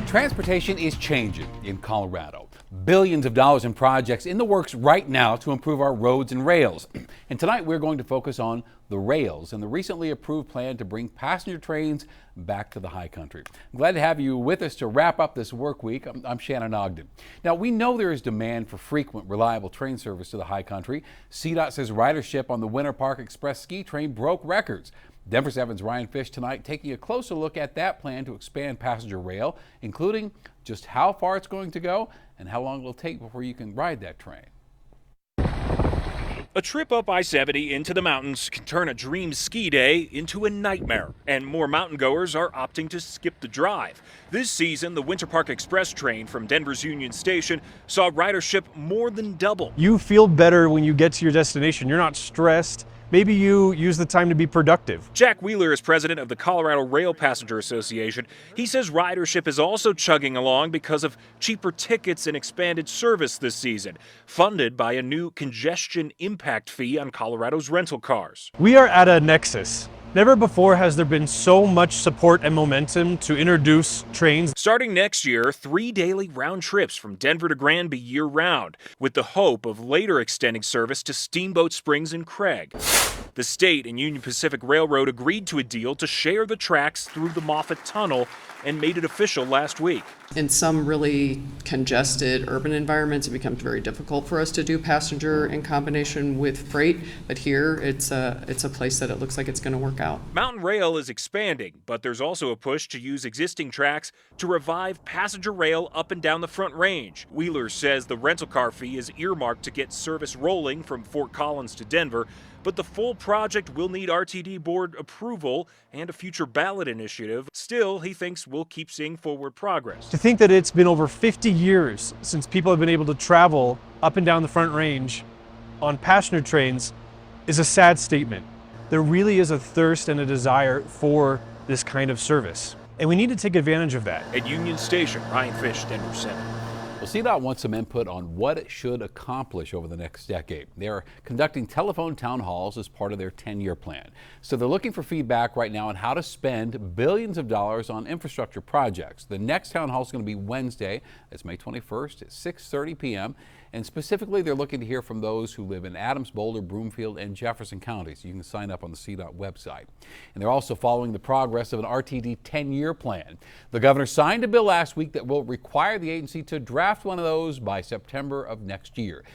Transportation is changing in Colorado. Billions of dollars in projects in the works right now to improve our roads and rails. And tonight we're going to focus on the rails and the recently approved plan to bring passenger trains back to the high country. I'm glad to have you with us to wrap up this work week. I'm Shannon Ogden. Now, we know there is demand for frequent, reliable train service to the high country. CDOT says ridership on the Winter Park Express ski train broke records. Denver 7's Ryan Fish tonight taking a closer look at that plan to expand passenger rail, including just how far it's going to go and how long it'll take before you can ride that train. A trip up I-70 into the mountains can turn a dream ski day into a nightmare, and more mountain goers are opting to skip the drive. This season, the Winter Park Express train from Denver's Union Station saw ridership more than double. You feel better when you get to your destination. You're not stressed. Maybe you use the time to be productive. Jack Wheeler is president of the Colorado Rail Passenger Association. He says ridership is also chugging along because of cheaper tickets and expanded service this season, funded by a new congestion impact fee on Colorado's rental cars. We are at a nexus. Never before has there been so much support and momentum to introduce trains. Starting next year, 3 daily round trips from Denver to Granby year-round, with the hope of later extending service to Steamboat Springs and Craig. The state and Union Pacific Railroad agreed to a deal to share the tracks through the Moffett Tunnel and made it official last week. In some really congested urban environments, it becomes very difficult for us to do passenger in combination with freight, but here it's a place that it looks like it's going to work out. Mountain Rail is expanding, but there's also a push to use existing tracks to revive passenger rail up and down the Front Range. Wheeler says the rental car fee is earmarked to get service rolling from Fort Collins to Denver, but the full project will need RTD board approval and a future ballot initiative. Still, he thinks we'll keep seeing forward progress. To think that it's been over 50 years since people have been able to travel up and down the Front Range on passenger trains is a sad statement. There really is a thirst and a desire for this kind of service, and we need to take advantage of that. At Union Station, Ryan Fish, Denver 7. Well, CDOT wants some input on what it should accomplish over the next decade. They are conducting telephone town halls as part of their 10-year plan. So they're looking for feedback right now on how to spend billions of dollars on infrastructure projects. The next town hall is going to be Wednesday. That's May 21st at 6:30 p.m. And specifically, they're looking to hear from those who live in Adams, Boulder, Broomfield, and Jefferson counties. You can sign up on the CDOT website. And they're also following the progress of an RTD 10-year plan. The governor signed a bill last week that will require the agency to draft one of those by September of next year.